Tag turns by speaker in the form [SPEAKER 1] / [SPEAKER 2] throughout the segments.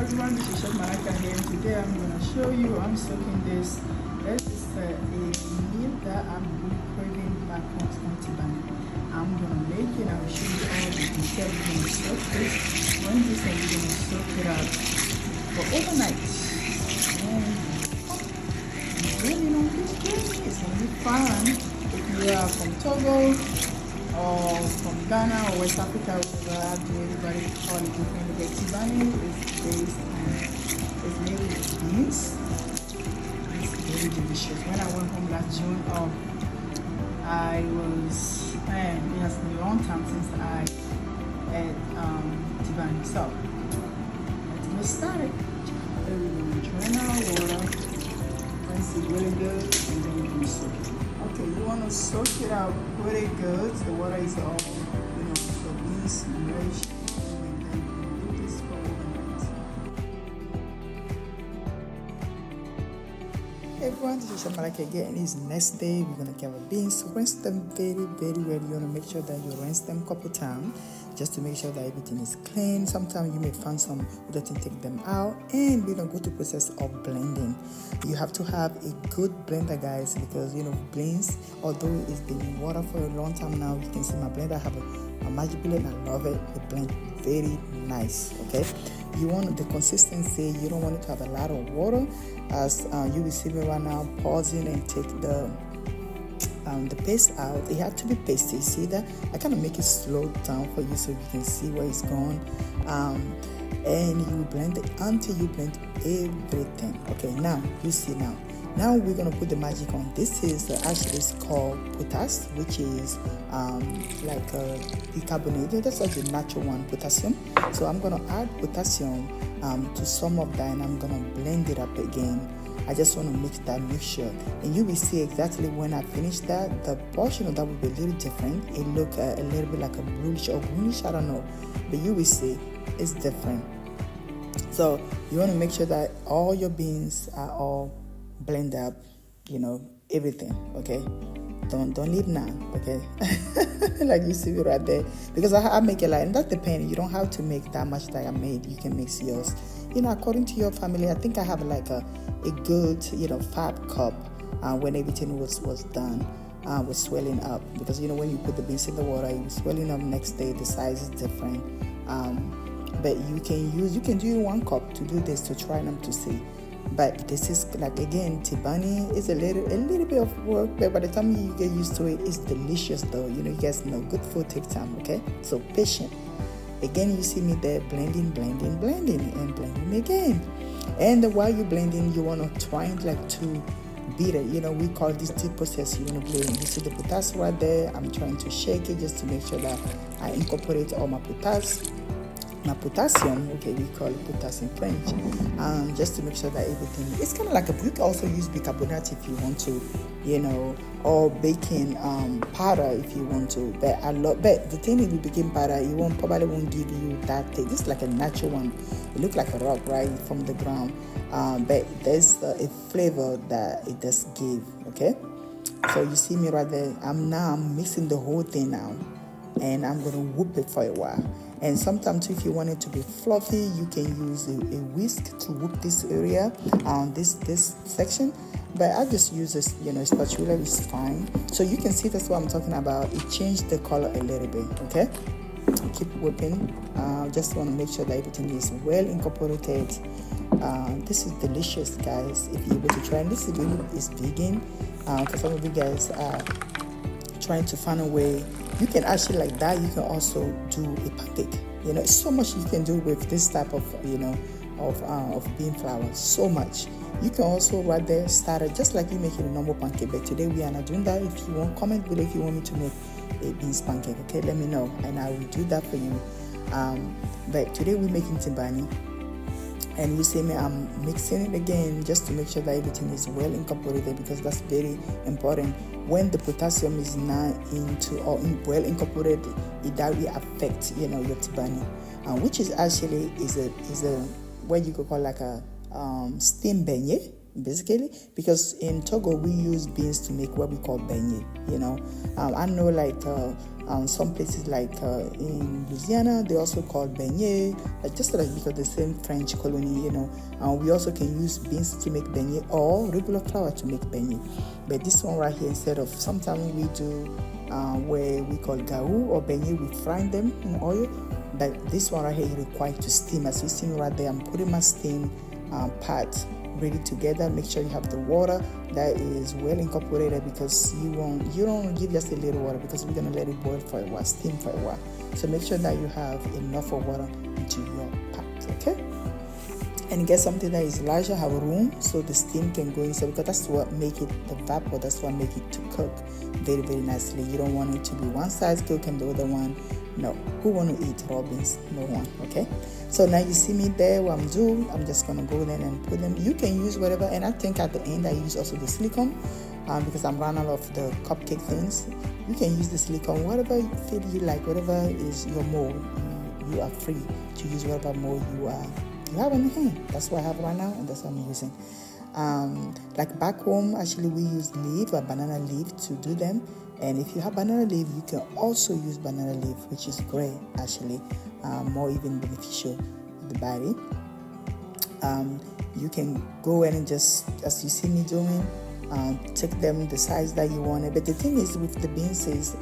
[SPEAKER 1] everyone, this is Chef Malaka here, and today I'm going to show you I'm soaking this. This is a meal that I'm really craving back home from Tsibani. I'm going to make it. I'll show you all the details. We're going to soak this. When this is, we're going to soak it up for overnight. And really on this journey, it's going to be fun. If you are from Togo or from Ghana or West Africa, wherever, do everybody call it differently. The Tsibani is based on, it's made with beans. It's very delicious. When I went home last June, it has been a long time since I ate Tsibani. So, let's get started. Drain our water, rinse it really good, and then we can soak it. Okay, you want to soak it out pretty good. The water is all, the beans nourish, and then you do this for overnight. Hey everyone, this is Shamalaka again. It's next day. We're gonna cover beans. Rinse them very, very well. You wanna make sure that you rinse them a couple times, just to make sure that everything is clean. Sometimes you may find some that can take them out, and we're gonna go to process of blending. You have to have a good blender, guys, because beans, although it's been in water for a long time now, you can see my blender. I have a magic blender. I love it. It blends very nice. Okay, you want the consistency. You don't want it to have a lot of water. As you will see me right now pausing and take the paste out. It had to be pasty. See that? I kind of make it slow down for you so you can see where it's going. And you blend it until you blend everything. Okay, now you see now. Now we're gonna put the magic on. This is actually it's called potassium, which is like a bicarbonate. That's like the natural one, potassium. So I'm gonna add potassium to some of that, and I'm gonna blend it up again. I just want to mix that mixture, and you will see exactly when I finish that, the portion of that will be a little different. It look a little bit like a bluish or greenish, I don't know, but you will see it's different. So you want to make sure that all your beans are all blend up, everything. Okay, don't leave none. Okay, like you see it right there, because I make it like, and that's the pan. You don't have to make that much that I made. You can mix yours, according to your family. I think I have like a good 5 cup when everything was done, was swelling up, because when you put the beans in the water, it was swelling up. Next day the size is different, but you can do 1 cup to do this, to try them to see. But this is like, again, Tsibani is a little bit of work, but by the time you get used to it, it's delicious though. You guys know good food takes time. Okay, so patient. Again, you see me there blending and blending again. And while you're blending, you want to try to beat it. We call this tea process. You want to blend. You see the potassium right there. I'm trying to shake it just to make sure that I incorporate all my potassium. Okay, we call it potassium French. Just to make sure that everything. It's kind of like you can also use bicarbonate if you want to, or baking powder if you want to. But the thing is with baking powder, it probably won't give you that taste. This is like a natural one. It looks like a rock right from the ground, but there's a flavor that it does give. Okay, so you see me right there. I'm mixing the whole thing now, and I'm gonna whoop it for a while. And sometimes if you want it to be fluffy, you can use a whisk to whoop this area, this section. But I just use this, spatula is fine. So you can see that's what I'm talking about. It changed the color a little bit. Okay, keep whipping. Just want to make sure that everything is well incorporated. This is delicious, guys. If you're able to try, and this is really is vegan. Because some of you guys are trying to find a way. You can actually like that. You can also do a pancake. It's so much you can do with this type of of bean flour. So much. You can also right there start it just like you making a normal pancake. But today we are not doing that. If you want, comment below if you want me to make a beans pancake. Okay, let me know and I will do that for you. But today we're making Tsibani. And you see me, I'm mixing it again just to make sure that everything is well incorporated, because that's very important. When the potassium is not well incorporated, it directly affects your Tsibani, which is actually is a what you could call like a steam beignet. basically, because in Togo we use beans to make what we call beignet. I know like some places like in Louisiana they also call beignet, just like because the same French colony. We also can use beans to make beignet or regular flour to make beignet. But this one right here, instead of, sometimes we do where we call gaou or beignet, we fry them in oil. But this one right here, you require to steam. As you see me right there, I'm putting my steam pot ready together. Make sure you have the water that is well incorporated, because you don't give just a little water, because we're gonna let it boil for a while, steam for a while. So make sure that you have enough of water into your pot, okay? And get something that is larger, have room so the steam can go inside, because that's what make it, the vapor, that's what make it to cook very, very nicely. You don't want it to be one side cook and the other one no. Who want to eat raw beans? No one. Okay, so now you see me there, what I'm doing, I'm just gonna go there and put them. You can use whatever, and I think at the end I use also the silicone because I'm running out of the cupcake things. You can use the silicone, whatever feel you like, whatever is your mold. You are free to use whatever mold you have on your hand. That's what I have right now, and that's what I'm using. Like back home, actually we use leaf or banana leaf to do them. And if you have banana leaf, you can also use banana leaf, which is great actually, more even beneficial to the body. You can go in and just, as you see me doing, take them the size that you want it. But the thing is with the beans is,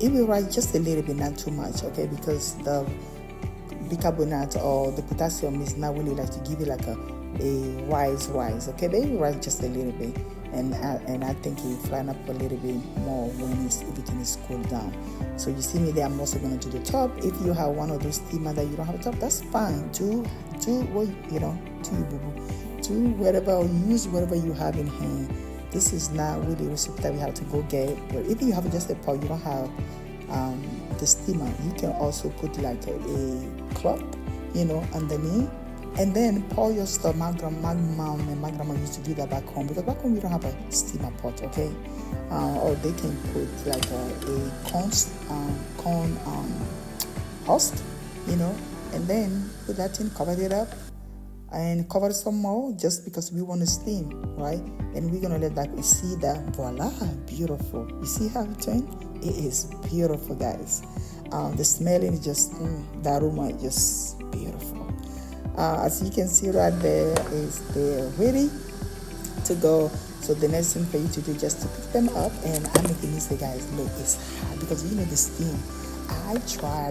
[SPEAKER 1] it will rise just a little bit, not too much, okay? Because the bicarbonate or the potassium is not really like to give you like a rise, okay? They will rise just a little bit. And I think it will flatten up a little bit more when everything is cooled down. So you see me there, I'm also going to do the top. If you have one of those steamer that you don't have a top, that's fine. Do what do whatever, or use whatever you have in hand. This is not really a recipe that we have to go get. But if you have just a pot, you don't have the steamer, you can also put like a cloth, underneath. And then pour your stuff. My grandma used to do that back home, because back home we don't have a steamer pot, okay? Or they can put like a corn husk, and then put that in, cover it up, and cover some more, just because we want to steam, right? And we're gonna let that, see that, voila, beautiful. You see how it turned? It is beautiful, guys. The smelling is just, the aroma is just beautiful. As you can see right there, is they're ready to go. So the next thing for you to do is just to pick them up. And I'm making this, guys, look, it's hot because the steam. I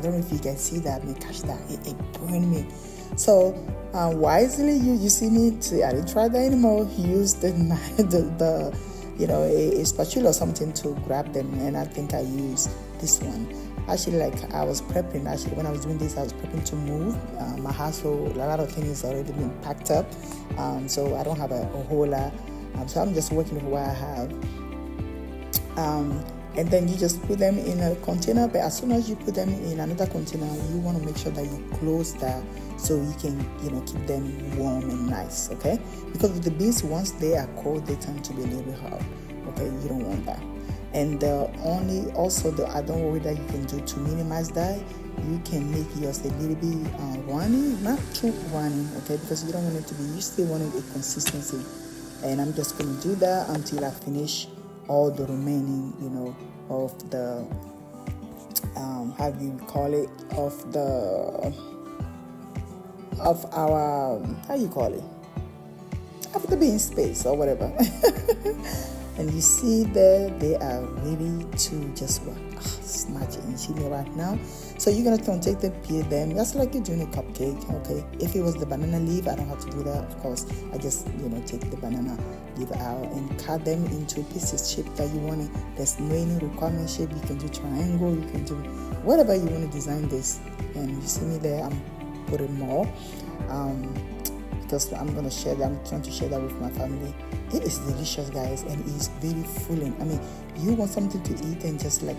[SPEAKER 1] don't know if you can see that, me catch that, it burned me. So wisely, you see me, I didn't try that anymore. Use the a spatula or something to grab them, and I think I use this one. Actually, like I was prepping, when I was doing this, I was prepping to move. My house, so a lot of things already been packed up. So I don't have a whole lot. So I'm just working with what I have. And then you just put them in a container. But as soon as you put them in another container, you want to make sure that you close that so you can, keep them warm and nice, okay? Because with the beans, once they are cold, they tend to be a little bit hard, okay? You don't want that. And the other way that you can do to minimize that, you can make yours a little bit runny, not too runny, okay? Because you don't want it to be, you still want it a consistency. And I'm just going to do that until I finish all the remaining, of the, how do you call it, of the bean space or whatever. And you see there, they are ready to just snatch it. You see me right now. So you're going to take them, peel them. That's like you're doing a cupcake, okay? If it was the banana leaf, I don't have to do that, of course. I just, take the banana leaf out and cut them into pieces, shape that you want it. There's no any requirement shape. You can do triangle, you can do whatever you want to design this. And you see me there, I'm putting more. Because I'm going to share that. I'm trying to share that with my family. It is delicious, guys, and it's very filling. I mean, you want something to eat and just like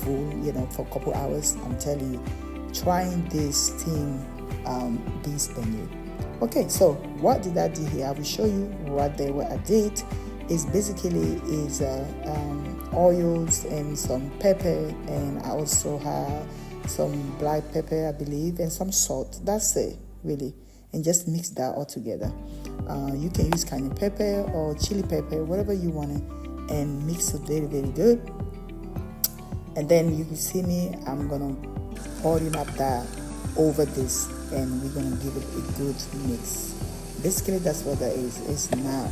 [SPEAKER 1] full, for a couple hours. I'm telling you, trying this steam beans beignet. Okay, so what did I do here? I will show you what I did. Is basically oils and some pepper, and I also have some black pepper, I believe, and some salt. That's it, really. And just mix that all together. You can use cayenne pepper or chili pepper, whatever you want it, and mix it very, very good. And then you can see me, I'm gonna pouring up that over this, and we're gonna give it a good mix. Basically, that's what that is. It's not.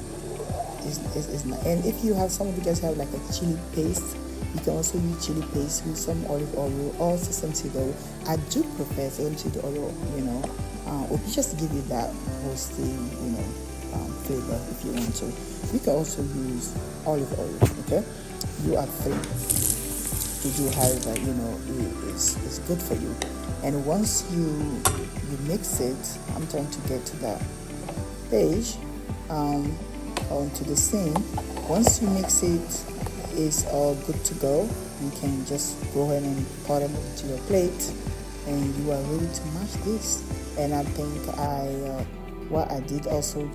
[SPEAKER 1] It's not. And if you have, some of you guys have like a chili paste, you can also use chili paste with some olive oil or sesame seed oil. I do prefer sesame seed oil, just to give you that roasty, flavor if you want to. You can also use olive oil. Okay, you are free to do however it's good for you. And once you mix it, I'm trying to get to that page, onto the scene. Once you mix it, it's all good to go. You can just go ahead and pour it into your plate, and you are ready to mash this. And I think what I did also